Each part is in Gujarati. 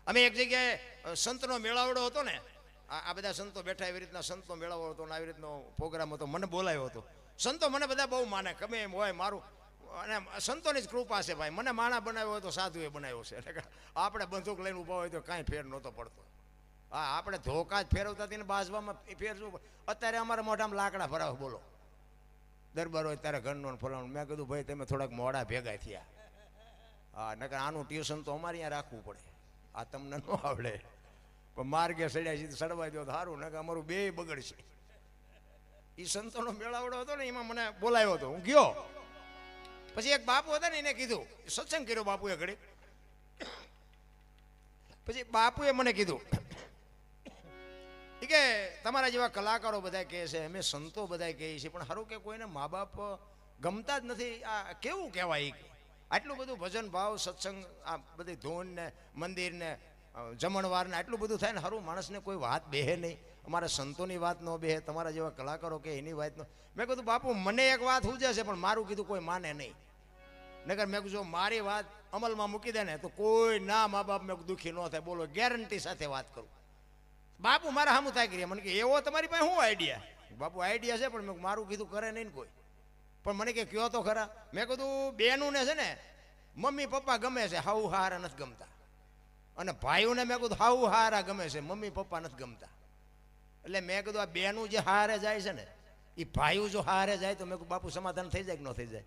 અમે એક જગ્યાએ સંતનો મેળાવડો હતો ને, આ બધા સંતો બેઠા, એવી રીતના સંતનો મેળાવડો હતો ને આવી રીતનો પ્રોગ્રામ હતો, મને બોલાવ્યો હતો. સંતો મને બધા બહુ માને, ગમે એમ હોય મારું, અને સંતોની જ કૃપા છે ભાઈ. મને માણા બનાવ્યો હોય તો સાધુએ બનાવ્યો છે, એટલે આપણે બંદૂક લઈને ઊભા હોય તો કાંઈ ફેર નહોતો પડતો. હા, આપણે ધોકા જ ફેરવતા હતી ને બાજવામાં ફેર શું. અત્યારે અમારા મોઢામાં લાકડા ભરાવ, બોલો દરબાર હોય ત્યારે ઘરનું ફલાણું. મેં કીધું ભાઈ તમે થોડાક મોડા ભેગા થયા. હા, નકર આનું ટ્યુશન તો અમારે અહીંયા રાખવું પડે, આ તમને ન આવડે. પણ માર્ગે સડ્યા સીધું સડવા દો સારું, નકર અમારું બે બગડશે. એ સંતોનો મેળાવડો હતો ને, એમાં મને બોલાવ્યો હતો, હું ગયો. પછી એક બાપુ હતા ને, એને કીધું, સત્સંગ કર્યો બાપુએ ઘડી. પછી બાપુએ મને કીધું કે તમારા જેવા કલાકારો બધા કહે છે, અમે સંતો બધા કહે છે, પણ સારું કે કોઈને મા બાપ ગમતા જ નથી. આ કેવું કહેવાય? આટલું બધું ભજન ભાવ સત્સંગ, આ બધી ધૂન ને મંદિર ને જમણવાર ને આટલું બધું થાય ને, સારું માણસને કોઈ વાત બેહે નહીં. અમારા સંતોની વાત ન બેહે, તમારા જેવા કલાકારો કે એની વાત ન. મેં કીધું બાપુ મને એક વાત સૂજે છે, પણ મારું કીધું કોઈ માને નહીં. નકર મેં કીધું મારી વાત અમલમાં મૂકી દે ને તો કોઈ ના મા બાપ મેં દુઃખી ન થાય. બોલો ગેરંટી સાથે વાત કરું. બાપુ મારા સામું થાય કરી. મને કે એવો તમારી પાસે શું આઈડિયા? બાપુ આઈડિયા છે, પણ મેં મારું કીધું કરે નહીં ને કોઈ. પણ મને કે કયો તો ખરા. મેં કીધું બેનું ને છે ને મમ્મી પપ્પા ગમે છે, હાઉ હારા નથી ગમતા. અને ભાઈઓને મેં કીધું હાઉ હારા ગમે છે, મમ્મી પપ્પા નથી ગમતા. એટલે મેં કીધું આ બેનું જે હારે જાય છે ને, એ ભાઈઓ જો હારે જાય તો મેં કીધું બાપુ સમાધાન થઈ જાય કે ન થઈ જાય?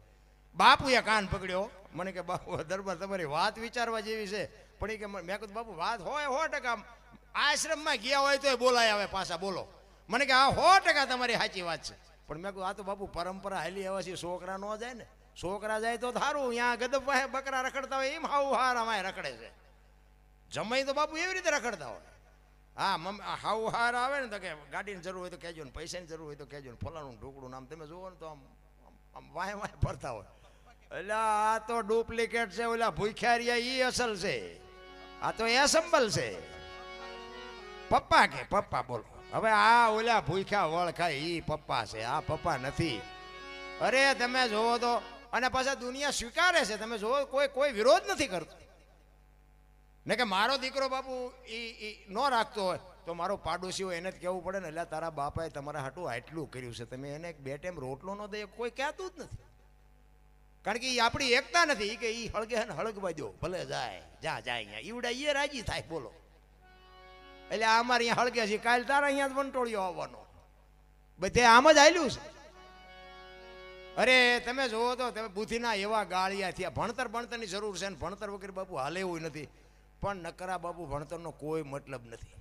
બાપુએ કાન પકડ્યો. મને કે બાપુ દરબાર તમારી વાત વિચારવા જેવી છે, પણ એ કે મેં કીધું બાપુ વાત હોય 100%. આશ્રમમાં ગયા હોય તો બોલાય આવે પાછા, બોલો. મને કે હા 100% તમારી સાચી વાત છે, પણ મેં કહ્યું આ તો બાપુ પરંપરા હાલી આવે છે, છોકરા ન જાય ને. છોકરા જાય તો સારું, અહીંયા ગદબ પાસે બકરા રખડતા હોય એમ હાઉ હારા માય રખડે છે. જમાઈ તો બાપુ એવી રીતે રખડતા હોય. હા, હાઉ હાર આવે ને તો કે ગાડીની જરૂર હોય તો કહેજો ને, પૈસાની જરૂર હોય તો કહેજો ને, ફલાણું ઢોકળું નામ તમે જુઓ ને તો આમ વાય વાય ફરતા હોય. એટલે આ તો ડુપ્લિકેટ છે, ઓલા ભૂખ્યારિયા ઈ અસલ છે, આ તો એસેમ્બલ છે. પપ્પા કે પપ્પા બોલો. હવે આ ઓલા ભૂખ્યા વળ ખાય ઈ પપ્પા છે, આ પપ્પા નથી. અરે તમે જોવો તો, અને પાછા દુનિયા સ્વીકારે છે, તમે જોવો કોઈ વિરોધ નથી કરતો. ને કે મારો દીકરો બાપુ ઈ ન રાખતો હોય તો મારો પાડોશી હોય એને જ કહેવું પડે ને, એટલે તારા બાપાએ તમારા હાટું આટલું કર્યું છે, તમે એને બે ટાઈમ રોટલો ન દે, કોઈ કહેતું જ નથી. કારણ કે એ આપણી એકતા નથી. કે એ હળગે ને હળગવા દો, ભલે જાય જાય અહીંયા ઈવડા એ રાજી થાય, બોલો. એટલે અમારે અહીંયા હળગે છે, કાલ તારા અહીંયા વંટોળિયો આવવાનો, બધે આમ જ હાલ્યું છે. અરે તમે જોવો તો તમે બુદ્ધિના એવા ગાળિયા થયા. ભણતરની જરૂર છે, ને ભણતર વગેરે બાપુ હાલે એવું નથી. પણ નકરા બાપુ ભણતરનો કોઈ મતલબ નથી.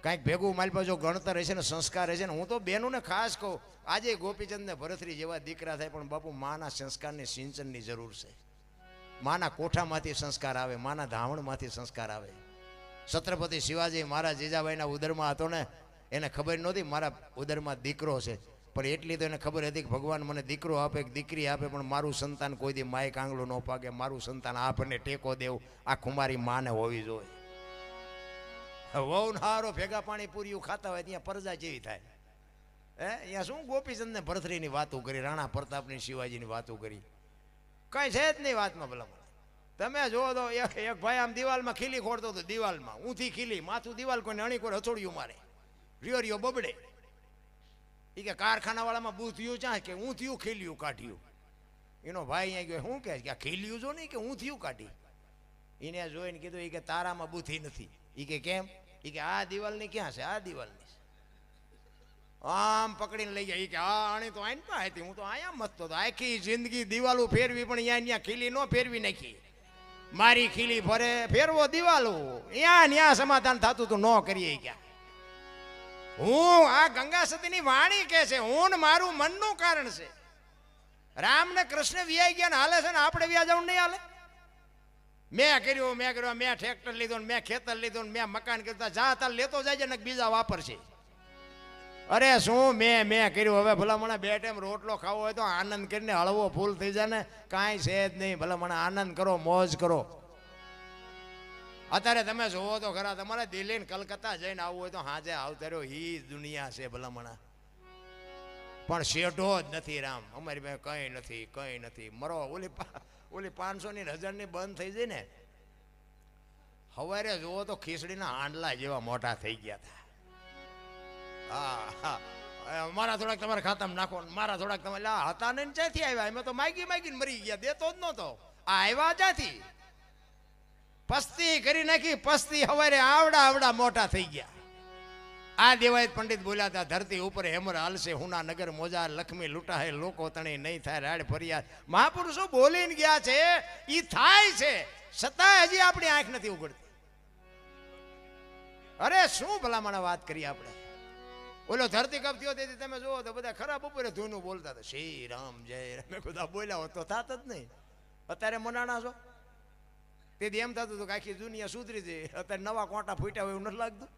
કાંઈક ભેગું મારી પાસે જો ગણતર હશે ને સંસ્કાર હશે ને, હું તો બેનોને ખાસ કહું, આજે ગોપીચંદ ને ભરતરી જેવા દીકરા થાય, પણ બાપુ માના સંસ્કારની સિંચનની જરૂર છે. માના કોઠામાંથી સંસ્કાર આવે, માના ધાવણમાંથી સંસ્કાર આવે. છત્રપતિ શિવાજી મારા જીજાભાઈના ઉદરમાં હતો ને, એને ખબર નહોતી મારા ઉદરમાં દીકરો છે, પણ એટલી તો એને ખબર હતી કે ભગવાન મને દીકરો આપે કે દીકરી આપે, પણ મારું સંતાન કોઈ દી માય કાંગલો ન પાકે, મારું સંતાન આપણને ટેકો દેવું આ કુમારી માને હોવી જોઈએ. વહુ હારો ભેગા પાણી પૂરીયું ખાતા હોય ત્યાં પરજા જેવી થાય. અહીંયા શું ગોપીચંદ ને ભરથરીની વાતો કરી, રાણા પ્રતાપની શિવાજીની વાતો કરી, કઈ છે જ નહીં વાતમાં. ભલા તમે જોવો તો એક ભાઈ આમ દિવાલમાં ખીલી ખોડતો હતો, દિવાલમાં ઊંધી ખીલી, માથું દિવાલ કોઈને અણી કોઈ હથોડિયું મારે, રિયો બબડે. એ કે કારખાના વાળામાં બૂથિયું ચાહ કે ઊંધિયું ખીલ્યું કાઢ્યું. એનો ભાઈ અહીંયા ગયો, શું કહે કે આ ખીલ્યું જો નહીં કે ઊંધિયું કાઢી. એને જોઈને કીધું એ કે તારામાં બુદ્ધિ નથી. એ કે કેમ? એ કે આ દિવાલની ક્યાં છે? આ દિવાલની. આમ પકડીને લઈ જાય. એ કે આ આણી તો આઈને પા હતી, હું તો અહીંયા મતતો હતો. આખી જિંદગી દિવાલો ફેરવી, પણ અહીંયા ખીલી ન ફેરવી નાખી. મારી ખીલી ફેરવો દિવાલો, ત્યાં સમાધાન થતું તો ન કરીએ. ક્યાં હું આ ગંગા સતીની વાણી કે છે, હું મારું મનનું કારણ છે. રામ ને કૃષ્ણ વ્યાઈ ગયા ને હાલે છે ને, આપણે વ્યા જવું નહીં હાલે. મેં કર્યું, મેં ટ્રેક્ટર લીધું, મેં ખેતર લીધું, મેં મકાન કરતા જા તાર લેતો જાય ને બીજા વાપરશે. અરે શું મેં કર્યું? હવે ભલા મને બે ટાઈમ રોટલો ખાવો હોય તો આનંદ કરીને હળવો ફૂલ થઈ જાય ને, કાંઈ છે જ નહીં. ભલા મને આનંદ કરો, મોજ કરો. અત્યારે તમે જોવો તો ખરા, તમારે દિલ્હી ને કલકત્તા જઈને આવવું હોય તો હાજે આવતા રહ્યો, ઈ દુનિયા છે ભલામણા. પણ શેઠો જ નથી રામ, અમારી પાસે કઈ નથી. મરો ઓલી 500 ની 1000 ની બંધ થઈ જાય ને, હવારે જુઓ તો ખીચડીના હાંડલા જેવા મોટા થઈ ગયા હતા. હા, મારા થોડાક તમારા ખાતામાં નાખો, મારા થોડાક તમારે હતા ને ક્યાંથી આવ્યા? એમાં તો માગીને મરી ગયા, દેતો જ નહોતો. આ આવ્યા ક્યાંથી? પસ્તી કરી નાખી, પસ્તી હવારે આવડા મોટા થઈ ગયા. આ દેવાયત પંડિત બોલ્યા હતા, ધરતી ઉપર હેમર હાલશે, હુના નગર મોજા, લક્ષ્મી લૂંટાહે, લોકો તણી નહીં થાય રાડ ફરિયાદ. મહાપુરુષો બોલીને ગયા છે, ઈ થાય છે, છતાં હજી આપણી આંખ નથી ઉઘડતી. અરે શું ભલામણ વાત કરી આપણે. ઓલો ધરતી કપ થયો તેથી તમે જુઓ તો બધા ખરાબ બપોરે ધૂનું બોલતા હતા, શ્રી રામ જય રામ. બધા બોલ્યા હોત તો થાત જ નહીં. અત્યારે મનાણા છો તેથી એમ થતું હતું કે આખી દુનિયા સુધરી જાય. અત્યારે નવા કોટા ફૂટ્યા હોય એવું નથી લાગતું.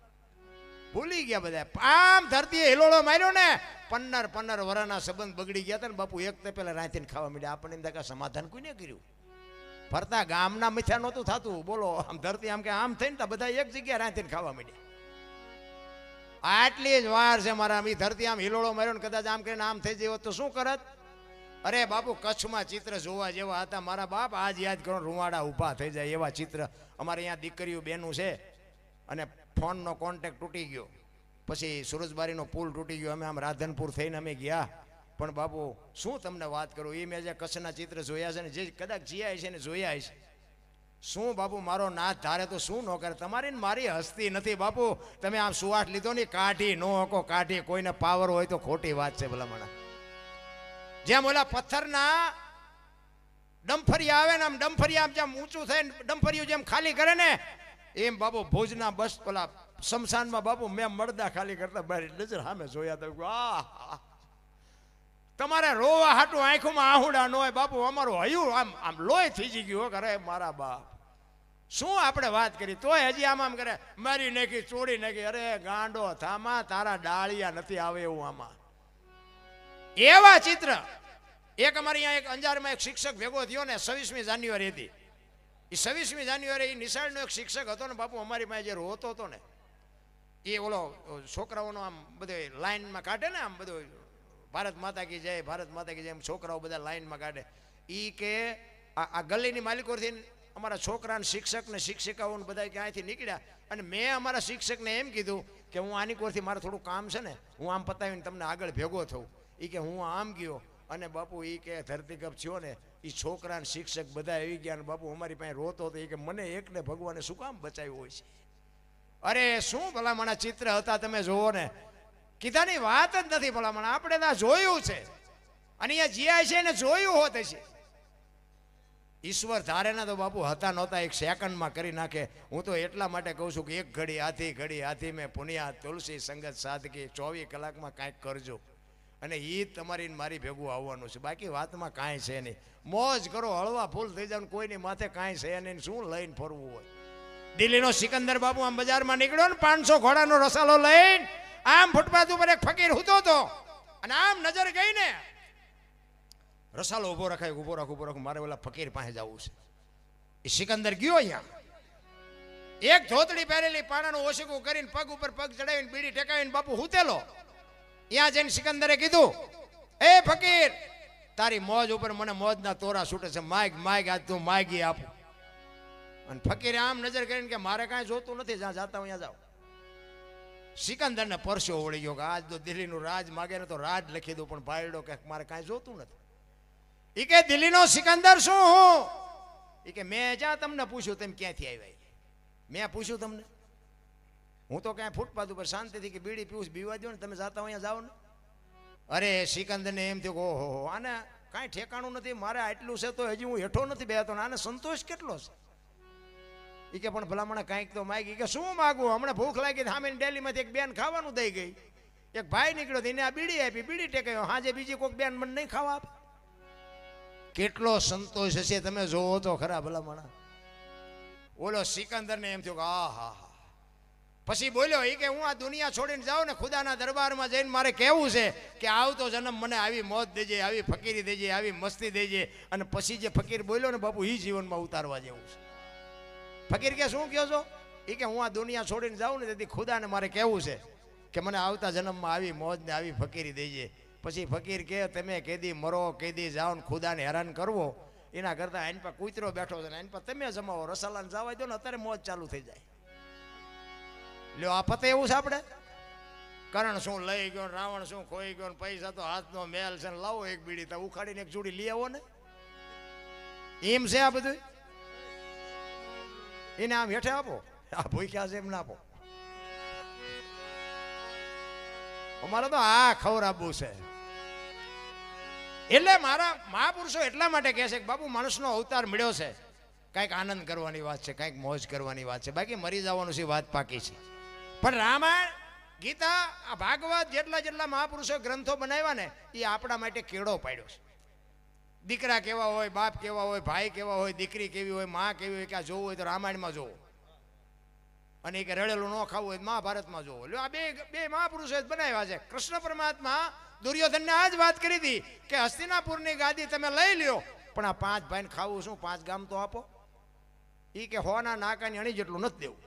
ભૂલી ગયા બધા. આમ ધરતીએ હિલોળો માર્યો ને, 15 વર્ષના સંબંધ બગડી ગયા હતા ને બાપુ. એક તે પેલા રાંધીને ખાવા માંડ્યા. આપણને એમ થાય સમાધાન કોઈને કર્યું? ફરતા ગામના મીઠા નહોતું થતું. બોલો, આમ ધરતી આમ કે આમ થઈને બધા એક જગ્યાએ રાંધીને ખાવા માંડ્યા. આટલી જ વાર છે મારા. ધરતી આમ હિલોળો માર્યો ને કદાચ આમ કરીને આમ થઈ જાય તો શું કરત? અરે બાપુ, કચ્છમાં ચિત્ર જોવા જેવા હતા મારા બાપ. આજ યાદ કરો, રૂવાડા ઊભા થઈ જાય એવા ચિત્ર. અમારે અહીંયા દીકરીઓ બેનું છે અને ફોનનો કોન્ટેક્ટ તૂટી ગયો. પછી સુરજબારીનો પુલ તૂટી ગયો. અમે આમ રાધનપુર થઈને અમે ગયા. પણ બાપુ શું તમને વાત કરું, એ મેં જે કચ્છના ચિત્ર જોયા છે ને, જે કદાચ જીયા છે ને જોયા છે, શું બાપુ મારો નાથ ધારે તો શું ન કરે. તમારી ને મારી હસ્તી નથી બાપુ. તમે આમ સુવાટ લીધો ને, કાઢી ન હકો. કાઢી કોઈને પાવર હોય તો ખોટી વાત છે ભલામણા. જેમ ઓલા પથ્થરના ડમફરિયા આવે ને, આમ ડમફરિયા જેમ ઊંચું થઈને ડમફરિયું જેમ ખાલી કરે ને, એમ બાપુ ભુજના બસ પેલા શમશાનમાં બાપુ મેં મળદા ખાલી કરતા બારી નજર સામે જોયા હતા. તમારે રોવા હાટું આંખોમાં આહુડા ન હોય બાપુ. અમારું હયું આમ લોહી થઈ ગયું. કરે મારા બાપ, શું આપણે વાત કરી તોય હજી આમ કરે, મારી નાખી, ચોડી નાખી. અરે ગાંડો થામા, તારા ડાળિયા નથી આવે એવું આમાં. એવા ચિત્ર. એક અમારે અહીંયા એક અંજારમાં એક શિક્ષક ભેગો થયો ને, 26મી જાન્યુઆરી હતી. એ 26મી જાન્યુઆરી નિશાળનો એક શિક્ષક હતો ને બાપુ, અમારી પાસે જે રોતો હતો ને, એ ઓલો છોકરાઓનો આમ બધો લાઈનમાં કાઢે ને, આમ બધો ભારત માતા કી જય, ભારત માતા કી જય, એમ છોકરાઓ બધા લાઈનમાં કાઢે. એ કે આ ગલીની માલિકોથી અમારા છોકરાને, શિક્ષકને, શિક્ષિકાઓને બધા ક્યાંયથી નીકળ્યા. અને મેં અમારા શિક્ષકને એમ કીધું કે હું આની કોરથી મારે થોડું કામ છે ને, હું આમ પતાવીને તમને આગળ ભેગો થઉં. એ કે હું આમ ગયો અને બાપુ એ કે ધરતીકપ થયો ને, એ છોકરાને શિક્ષક બધા આવી ગયા ને બાપુ અમારી પાસે રોતો હતો. એ કે મને એકને ભગવાને શું કામ બચાવ્યું હોય છે? અરે શું ભલામણા ચિત્ર હતા, તમે જોવો ને. કીધાની વાત જ નથી ભલામણા. આપણે ત્યાં જોયું છે અને અહીંયા જીઆઈ છે ને જોયું હોત છે. ઈશ્વર ધારે ના તો બાપુ હતા નહોતા એક સેકન્ડમાં કરી નાખે. હું તો એટલા માટે કહું છું કે એક ઘડી હાથી મેં પુનિયા તુલસી સંગત સાધકી, 24 કલાકમાં કાંઈક કરજો અને એ તમારી મારી ભેગું આવવાનું છે. બાકી વાતમાં કાંઈ છે નહીં. મોજ કરો, હળવા ફૂલ થઈ જાવ, કોઈની માથે કાંઈ છે નહીં. શું લઈને ફરવું હોય? દિલ્હીનો સિકંદર બાપુ આમ બજારમાં નીકળ્યો ને 500 ઘોડાનો રસાલો લઈને, આમ ફૂટપાથ ઉપર એક ફકીર હૂતો હતો અને આમ નજર ગઈ ને, રસાલો ઉભો રખાય, ઉભો રાખો, મારે ઓલા ફકીર પાસે જવું છે. એ સિકંદર ગયો. અહીંયા એક ધોતડી પહેરેલી, પાણાનું ઓશીકું કરીને, પગ ઉપર પગ ચડાવીને, બીડી ટેકાવીને બાપુ હૂતેલો. ત્યાં જઈને સિકંદરે કીધું, એ ફકીર, તારી મોજ ઉપર મને મોજના તોરા છૂટે છે, માગ આજ તું માગી આપું. અને ફકીરે આમ નજર કરીને કે મારે કાંઈ જોતું નથી, જ્યાં જાતા અહીંયા જાઓ. સિકંદરને પરસ્યો વળી ગયો કે આજ તો દિલ્હીનું રાજ માગે ને તો રાજ લખી દઉં, પણ ભાઈડો કે મારે કાંઈ જોતું નથી. એ કે દિલ્હીનો સિકંદર શું હું? એ કે મેં જ્યાં તમને પૂછ્યું તેમ ક્યાંથી આવ્યા? મેં પૂછ્યું તમને? હું તો ક્યાંય ફૂટપાથ ઉપર શાંતિથી કે બીડી પીવું, બીવા દો ને, તમે જાતા અહીંયા જાઓ ને. અરે સિકંદરને એમ થયું કે ઓહો, આને કાંઈ ઠેકાણું નથી, મારે આટલું છે તો હજી હું હેઠો નથી બેહતો, આને સંતોષ કેટલો છે? એ કે પણ ભલામણા કાંઈક તો માગી. કે શું માગું? હમણાં ભૂખ લાગી, સામે ડેલીમાંથી એક બેન ખાવાનું દઈ ગઈ. એક ભાઈ નીકળ્યો, એને આ બીડી આપી, બીડી ટેકાયો. હાજે બીજી કોઈક બેન મને નહીં ખાવા આપે. કેટલો સંતોષ હશે, તમે જોવો તો ખરા ભલામણા. ઓલો સિકંદરને એમ થયું કે હા. પછી બોલ્યો, એ કે હું આ દુનિયા છોડીને જાઉં ને, ખુદાના દરબારમાં જઈને મારે કહેવું છે કે આવતો જન્મ મને આવી મોત દેજે, આવી ફકીરી દેજે, આવી મસ્તી દેજે. અને પછી જે ફકીર બોલ્યો ને બાપુ, એ જીવનમાં ઉતારવા જેવું છે. ફકીર કે શું કહો છો? એ કે હું આ દુનિયા છોડીને જાઉં ને તેથી ખુદાને મારે કહેવું છે કે મને આવતા જન્મમાં આવી મોજ ને આવી ફકીરી દેજે. પછી ફકીર કે તમે કેદી મરો, કેદી જાઓ ને ખુદાને હેરાન કરવો, એના કરતાં આઈન પર કૂતરો બેઠો છે ને આઈન પર તમે જમાવો, રસાલાને જવા દો ને અત્યારે મોજ ચાલુ થઈ જાય. લ્યો આ પતે એવું છે આપણે. કરણ શું લઈ ગયો, રાવણ શું ખોઈ ગયો, પૈસા તો હાથનો મેલ છે, લાવો એક બીડી તો ઉખાડીને એક જોડી લઈ આવો ને. એમ છે આ બધું. એને આમ હેઠે આપો, આ ભૂખ્યા છે એમ ના આપો. અમારે તો આ ખવડાવવું છે. એટલે મારા મહાપુરુષો એટલા માટે કહે છે કે બાપુ માણસનો અવતાર મળ્યો છે, કાંઈક આનંદ કરવાની વાત છે, કાંઈક મોજ કરવાની વાત છે, બાકી મરી જવાનું છે વાત પાકી છે. પણ રામાયણ, ગીતા, આ ભાગવત જેટલા મહાપુરુષો ગ્રંથો બનાવ્યા ને એ આપણા માટે કેળો પાડ્યો છે. દીકરા કેવા હોય, બાપ કેવા હોય, ભાઈ કેવા હોય, દીકરી કેવી હોય, માં કેવી હોય, કે આ જોવું હોય તો રામાયણમાં જોવો, અને એ કે રડેલું ન ખાવું હોય મહાભારતમાં જોવો. એટલે આ બે મહાપુરુષો બનાવ્યા છે. કૃષ્ણ પરમાત્મા દુર્યોધનને આ જ વાત કરી હતી કે હસ્તિનાપુરની ગાદી તમે લઈ લ્યો, પણ આ 5 ભાઈને ખાવું શું, 5 ગામ તો આપો. એ કે હોના નાકાની અણી જેટલું નથી દેવું.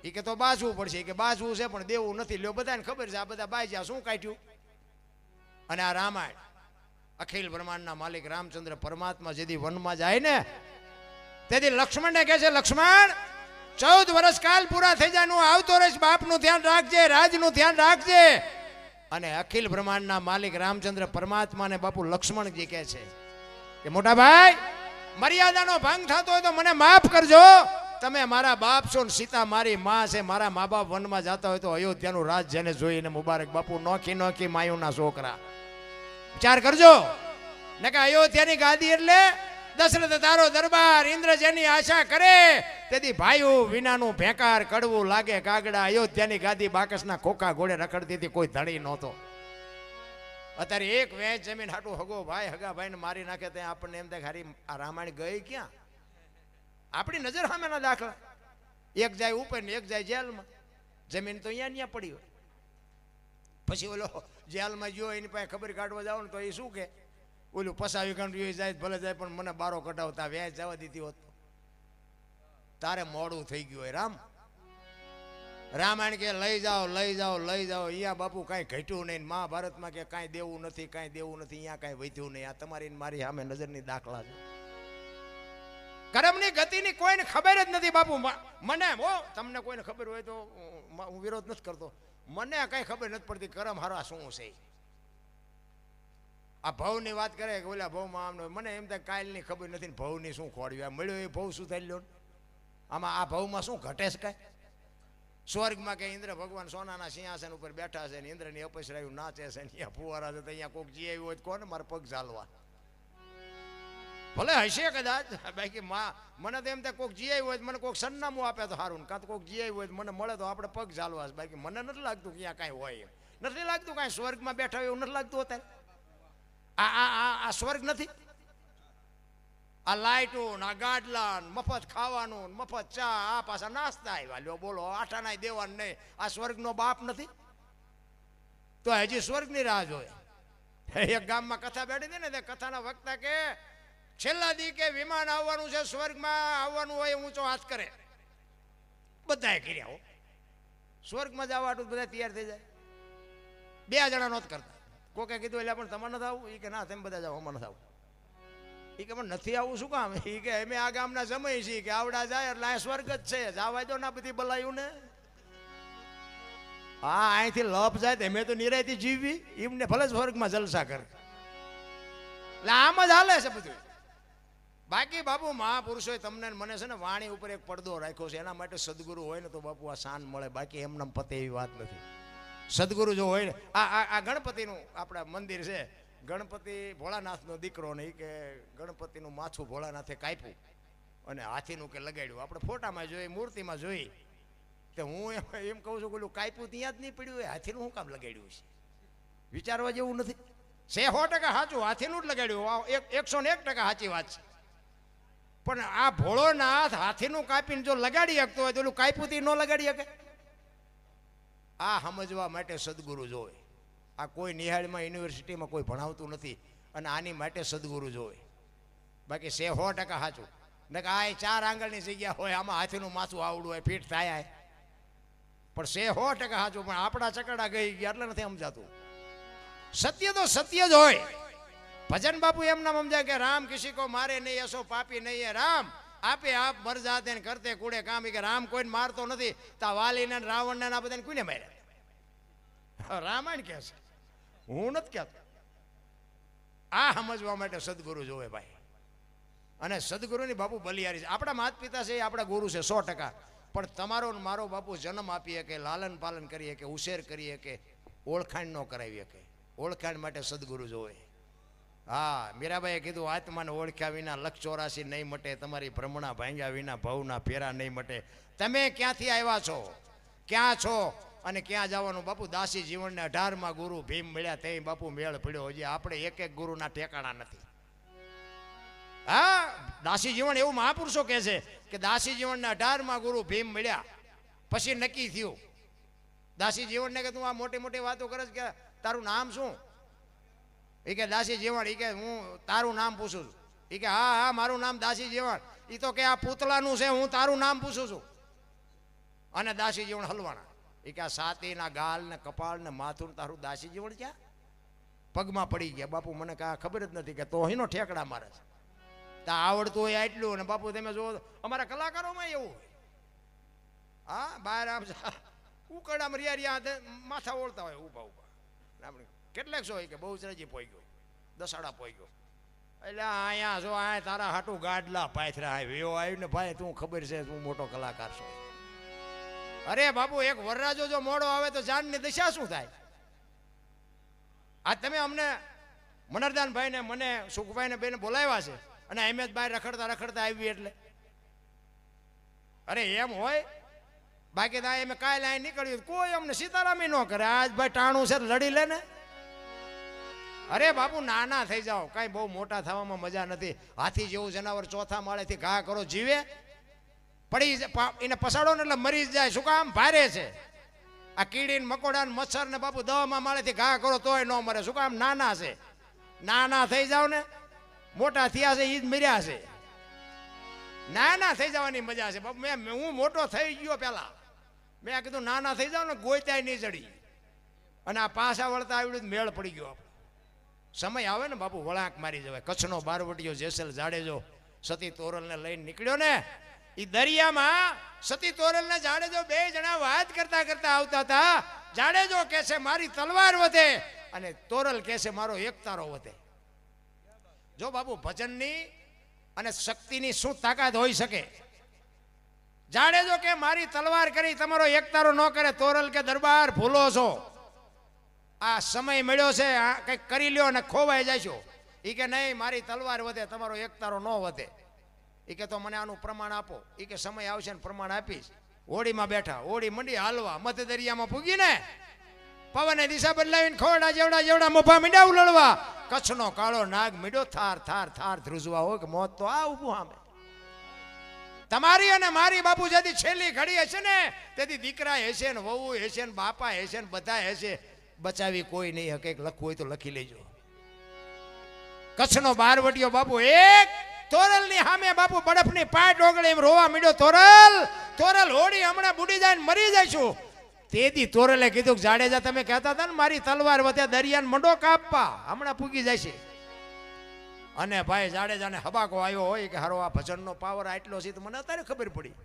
એ કે તો બાજવું પડશે, કે બાજવું છે પણ દેવું નથી. લ્યો બધાને ખબર છે આ બધા બાજ્યા શું કાઢ્યું. અને આ રામાયણ અખિલ બ્રહ્માંડના માલિક રામચંદ્ર પરમાત્મા જેથી વનમાં જાય ને તેથી લક્ષ્મણને કહે છે, લક્ષ્મણ 14 વર્ષ કાલ પૂરા થઈ જાય, હું આવતો રહીશ, બાપનું ધ્યાન રાખજે, રાજનું ધ્યાન રાખજે. અને અખિલ બ્રહ્માંડના માલિક રામચંદ્ર પરમાત્માને બાપુ લક્ષ્મણજી કહે છે કે મોટા ભાઈ મર્યાદાનો ભંગ થતો હોય તો મને માફ કરજો. તમે મારા બાપ છો ને સીતા મારી માં છે, મારા મા બાપ વનમાં જતા હોય તો અયોધ્યાનું રાજ જેને જોઈને મુબારક. બાપુ નોખી માયુના છોકરા વિચાર કરજો ને કે અયોધ્યાની ગાદી એટલે દશરથ તારો દરબાર, ઇન્દ્ર જેની આશા કરે તેથી ભાઈઓ વિનાનું ભેકાર કડવું લાગે કાગડા. અયોધ્યાની ગાદી બાકસના ખોખા ઘોડે રખડતી હતી, કોઈ ધણી નહોતો. અત્યારે એક વેચ જમીન હાટું હગો ભાઈ હગા ભાઈને મારી નાખે ત્યાં આપણને એમ થાય હારી આ રામાયણ ગઈ ક્યાં. આપણી નજર સામેના દાખલા, એક જાય ઉપર ને એક જાય જેલમાં. જમીન તો અહીંયા પડી હોય. પછી ઓલો જેલમાં ગયો એની પાસે ખબર કાઢવા જાવ ને તો એ શું કે ઓલું પસાવી કાઢ્યું જાય ભલે જાય પણ મને બારો કઢાવતા વ્યાજ જવા દીધી હોત તારે મોડું થઈ ગયું હોય. રામાયણ કે લઈ જાઓ લઈ જાઓ લઈ જાઓ. અહીંયા બાપુ કાંઈ ઘટ્યું નહીં. મહાભારતમાં કે કાંઈ દેવું નથી, કાંઈ દેવું નથી, અહીંયા કાંઈ વધ્યું નહીં. આ તમારી મારી સામે નજરની દાખલા છે. કર્મની ગતિની કોઈને ખબર જ નથી બાપુ. મને તમને કોઈને ખબર હોય તો હું વિરોધ નથી કરતો, મને કઈ ખબર નથી પડતી કર્મ હારા શું છે. આ ભવની વાત કરે કે ઓલા ભવમાં આમ, મને એમ થાય કાલની ખબર નથી ને ભવની શું ખોડવી. આ મળ્યો એ ભવ શું થઈ લ્યો. આમાં આ ભવમાં શું ઘટે છે કાંઈ. સ્વર્ગમાં કે ઇન્દ્ર ભગવાન સોનાના સિંહાસન ઉપર બેઠા છે ને ઇન્દ્રની અપસરાયું નાચે છે, અહીંયા ફુવારા છે, તો અહીંયા કોઈક જી આવ્યું હોય કોને મારે પગ ચાલવા. ભલે હશે કદાચ, બાકી મને તો એમ થાય કોઈક જી આવ્યું હોય મને કોઈક સરનામું આપે તો સારું, કાં તો કોઈક જી આવ્યું હોય મને મળે તો આપણે પગ ચાલવા. બાકી મને નથી લાગતું કે અહીંયા કાંઈ હોય, નથી લાગતું કાંઈ સ્વર્ગમાં બેઠા હોય એવું નથી લાગતું. અત્યારે આ સ્વર્ગ નથી. આ લાઇટું, આ ગાડલા, મફત ખાવાનું, મફત ચા, આ પાછા નાસ્તા આવ્યા. લ્યો બોલો, આઠાના દેવાનું નહીં. આ સ્વર્ગનો બાપ નથી તો હજી સ્વર્ગની રાહ જોઈએ. એક ગામમાં કથા બેઠી હતી ને તે કથાના વક્તા કે છેલ્લા દી કે વિમાન આવવાનું છે, સ્વર્ગમાં આવવાનું હોય ઊંચો હાથ કરે. બધાએ કર્યા હો. સ્વર્ગમાં જવા વાળું બધા તૈયાર થઈ જાય. 2 જણા નહોત કરતા. કોકે કીધું એટલે પણ તમારે નથી આવવું. એ કે ના તમે બધા જાઓ, અમારે નથી આવવું. એ કે પણ નથી આવવું શું કામ. એ કે અમે આ ગામના સમય છીએ કે આવડા જાય એટલે આ સ્વર્ગ જ છે, જવા દો ના બધી બલાયું ને. હા અહીંથી લપ જાય તો અમે તો નિરાયથી જીવવી, એમને ભલે સ્વર્ગમાં જલસા કરે. એટલે આમ જ હાલે છે બધું. બાકી બાપુ મહાપુરુષોએ તમને મને છે ને વાણી ઉપર એક પડદો રાખ્યો છે. એના માટે સદગુરુ હોય ને તો બાપુ આ શાન મળે, બાકી એમને પતે એવી વાત નથી. સદગુરુ જો હોય ને આ ગણપતિનું આપણા મંદિર છે, ગણપતિ ભોળાનાથનો દીકરો નહીં કે ગણપતિનું માથું ભોળાનાથે કાપ્યું અને હાથીનું કે લગાડ્યું. આપણે ફોટામાં જોઈ, મૂર્તિમાં જોઈ તો હું એમ કહું છું કે ઓલું કાપ્યું ત્યાં જ નહીં પડ્યું હોય, હાથીનું શું કામ લગાડ્યું છે. વિચારવા જેવું નથી. 100% સાચું, હાથીનું જ લગાડ્યું. 101% સાચી વાત છે. પણ આ ભોળોનાથ હાથીનું કાપીને જો લગાડી શકતો હોય તો ઓલું કાપ્યું ન લગાડી શકે. આ સમજવા માટે સદગુરુ જોવે. આ કોઈ નિહાળમાં યુનિવર્સિટીમાં કોઈ ભણાવતું નથી અને આની માટે સદગુરુ જોવે. બાકી 100% સાચું ને કે આ 4 આંગળની જગ્યા હોય આમાં હાથીનું માથું આવડું હોય ફીટ થાય પણ 100% સાચું. પણ આપણા ચકડા ગઈ ગયા એટલે નથી સમજાતું. સત્ય તો સત્ય જ હોય. ભજન બાપુ એમ ના સમજાય કે રામ કિસી કો મારે નહીં, એસો પાપી નહીં હે રામ, આપે આપ મર જાતે ને કરતે કુડે કામ. કે રામ કોઈને મારતો નથી, તા વાલીને રાવણને આ બધાને કોઈને માર્યા? રામાયણ કે છે, હું નથી કહેતો. આ સમજવા માટે સદગુરુ જોવે ભાઈ. અને સદગુરુની બાપુ બલિયારી છે. આપણા માતા પિતા છે એ આપણા ગુરુ છે 100%. પણ તમારો ને મારો બાપુ જન્મ આપીએ કે લાલન પાલન કરીએ કે ઉછેર કરીએ કે ઓળખાણ ન કરાવીએ કે ઓળખાણ માટે સદગુરુ જોવે. હા, મીરાબાઈએ કીધું આત્માને ઓળખ્યા વિના લક્ષ 84 નહીં મટે, તમારી ભ્રમણા ભાંગ્યા વિના ભવના ફેરા નહીં મટે. તમે ક્યાંથી આવ્યા છો, ક્યાં છો અને ક્યાં જવાનું? બાપુ દાસી જીવનને 18માં ગુરુ ભીમ મળ્યા તે બાપુ મેળ પડ્યો. હજી આપણે એક એક ગુરુના ઠેકાણા નથી. હા, દાસી જીવન એવું મહાપુરુષો કહે છે કે દાસી જીવનને 18માં ગુરુ ભીમ મળ્યા પછી નક્કી થયું. દાસી જીવનને કે તું આ મોટી મોટી વાતો કરે છે કે તારું નામ શું? એ કે દાસી જીવન. એ કે હું તારું નામ પૂછું છું. એ કે હા હા મારું નામ દાસી જીવન. એ તો કે આ પૂતળાનું છે, હું તારું નામ પૂછું છું. અને દાસી જીવન હલવાના. એ કે આ સાતીના ગાલ ને કપાળ ને માથું તારું દાસી જીવન ક્યાં? પગમાં પડી ગયા. બાપુ મને કાં ખબર જ નથી કે તો એનો ઠેકડા મારે છે. તા આવડતું હોય આટલું. અને બાપુ તમે જુઓ અમારા કલાકારોમાં એવું હોય. હા, બહાર આમ ઉકળામાં રિયા માથા ઓળતા હોય ઊભા ઊભા. આપણે કેટલાક છો કે બહુ સરજી પોઈ ગયો, દસાડા પોઈ ગયો. એટલે અહીંયા જો આ તારા હાટું ગાડલા પાથરા આવ્યો આવ્યું ને ભાઈ તું ખબર છે તું મોટો કલાકાર છો. અરે બાપુ એક વરરાજો જો મોડો આવે તો જાનની દશા શું થાય? આ તમે અમને મનરદાનભાઈ ને મને સુખભાઈ ને બેને બોલાવ્યા છે અને એમ જ બહાર રખડતા રખડતા આવી એટલે અરે એમ હોય? બાકી તો એમ કાલે અહીં નીકળ્યું કોઈ અમને સીતારામી ન કરે. આજ ભાઈ ટાણું છે લડી લે ને. અરે બાપુ નાના થઈ જાઓ, કઈ બહુ મોટા થવામાં મજા નથી. હાથી જેવું જનાવર ચોથા માળેથી ઘા કરો જીવે, પડી એને પસાડો ને એટલે મરી જાય. શું કામ? ભારે છે. આ કીડી ને મકોડા ને મચ્છર ને બાપુ 10મા માળેથી ઘા કરો તોય ન મરે. શું કામ? નાના છે. નાના થઈ જાવ ને, મોટા થયા છે એ જ મર્યા છે. નાના થઈ જવાની મજા છે બાપુ. હું મોટો થઈ ગયો પેલા, મેં કીધું નાના થઈ જાવ ને ગોત્યાય નહીં ચડી. અને આ પાછા વળતા આવડ્યું મેળ પડી ગયો. સમય આવે ને બાપુ વળાંક મારી જવાય. કચ્છનો બારવટીયો જેસલ જાડેજો સતી તોરલને લઈને નીકળ્યો ને, એ દરિયામાં સતી તોરલને જાડેજો 2 જણા વાત કરતા કરતા આવતા હતા. જાડેજો કહે છે મારી તલવાર વધે અને તોરલ કહે છે મારો એકતારો વધે. જો બાપુ ભજનની અને શક્તિની શું તાકાત હોઈ શકે? જાડેજો કે મારી તલવાર કરી તમારો એકતારો ન કરે. તોરલ કે દરબાર ભૂલો છો, આ સમય મળ્યો છે કંઈક કરી લ્યો અને ખોવાઈ જશો. એ કે નહીં મારી તલવાર વધે તમારો એકતારો ન વધે. એ કે તો મને આનું પ્રમાણ આપો. એ કે સમય આવશે ને પ્રમાણ આપીશ. હોડીમાં બેઠા, હોડી મંડી હાલવા, મધ્ય દરિયામાં પૂગીને પવને દિશા બદલાવીને ખોડા જેવડા જેવડા મોભા મીંડા ઉલળવા. કચ્છનો કાળો નાગ મીડો થાર થાર થાર ધ્રુજવા હોય કે મોત તો આ ઊભું સામે. તમારી અને મારી બાપુ જેથી છેલ્લી ઘડી હશે ને તેથી દીકરા હશે ને વહુ હશે ને બાપા હશે ને બધા હશે, બચાવી કોઈ નહીં હકે. લખવું હોય તો લખી લેજો. કચ્છનો બારવટીયો બાપુ એક તોરલ ની સામે બાપુ બરફની પાટ ઓગળે એમ રોવા મીડ્યો. તોરલ તોરલ હોડી હમણાં બુડી જાય ને મરી જઈશું. તેથી તોરલે કીધું કે જાડેજા તમે કહેતા હતા ને મારી તલવાર વધે દરિયાને મંડો કાપવા, હમણાં પૂગી જાય છે. અને ભાઈ જાડેજાને હબાકો આવ્યો હોય કે હારો આ ભજનનો પાવર આટલો છે તો મને અત્યારે ખબર પડી.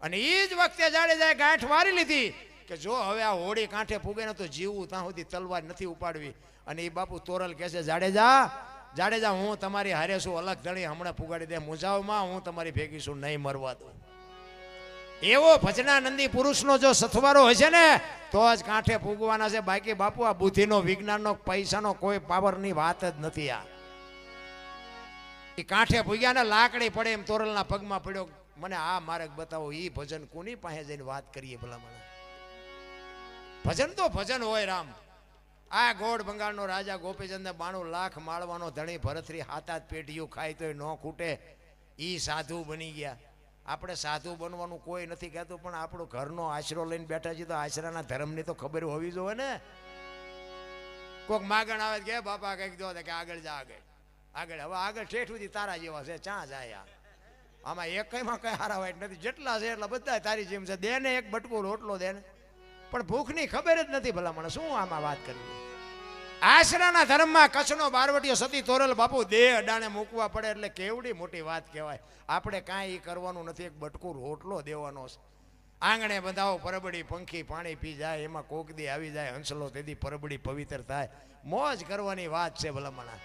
અને એ જ વખતે જાડેજાએ ગાંઠ વારી લીધી કે જો હવે આ હોડી કાંઠે પૂગે ને તો જીવવું ત્યાં સુધી તલવાર નથી ઉપાડવી. અને એ બાપુ તોરલ કહે છે જાડેજા જાડેજા હું તમારી હારે છું, અલગ ધણી હમણાં પુગાડી દે મુંજાવમાં, હું તમારી ભેગી છું, નહીં મરવા દઉં. એવો ભજનાનંદી પુરુષનો જો સથવારો હશે ને તો જ કાંઠે પૂગવાના છે. બાકી બાપુ આ બુદ્ધિનો વિજ્ઞાનનો પૈસાનો કોઈ પાવરની વાત જ નથી. આ એ કાંઠે પૂગ્યા ને લાકડી પડે એમ તોરલના પગમાં પડ્યો. મને આ માર્ગ બતાવો. એ ભજન કોની પાસે જઈને વાત કરીએ ભલા મને? ભજન તો ભજન હોય રામ. આ ગોળ બંગાળનો રાજા ગોપીચંદ 92 લાખ માળવાનો ધણી ભરતરી 7 પેઢીઓ ખાય તોય ન ખૂટે. ઈ સાધુ બની ગયા. આપણે સાધુ બનવાનું કોઈ નથી કહેતું, પણ આપણો ઘરનો આશરો લઈને બેઠા છીએ તો આશરાના ધર્મની તો ખબર હોવી જોઈએ ને. કોઈક માગણ આવે કે બાપા કંઈક દો કે આગળ જા આગળ આગળ. હવે આગળ ઠેઠ સુધી તારા જેવા છે, ચા જાય. આમાં એકમાં કઈ હારા વાઈટ નથી. જેટલા છે એટલા બધા તારી જેમ છે. દે ને એક બટકું રોટલો દે ને, પણ ભૂખની ખબર જ નથી ભલા મને. શું આમાં વાત કરવી? આશરાના ધર્મમાં કચ્છનો બારવટીયો સતી તોરલ બાપુ દેહ અડાણે મૂકવા પડે એટલે કેવડી મોટી વાત કહેવાય. આપણે કાંઈ કરવાનું નથી, એક બટકું રોટલો દેવાનો છે. આંગણે બંધાવો પરબડી, પંખી પાણી પી જાય, એમાં કોક દી આવી જાય હંસલો, તેથી પરબડી પવિત્ર થાય. મોજ કરવાની વાત છે ભલામણા.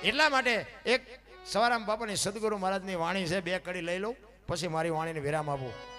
એટલા માટે એક સવારામ બાપાની સદગુરુ મહારાજની વાણી છે, બે કડી લઈ લઉં પછી મારી વાણીને વિરામ આપું.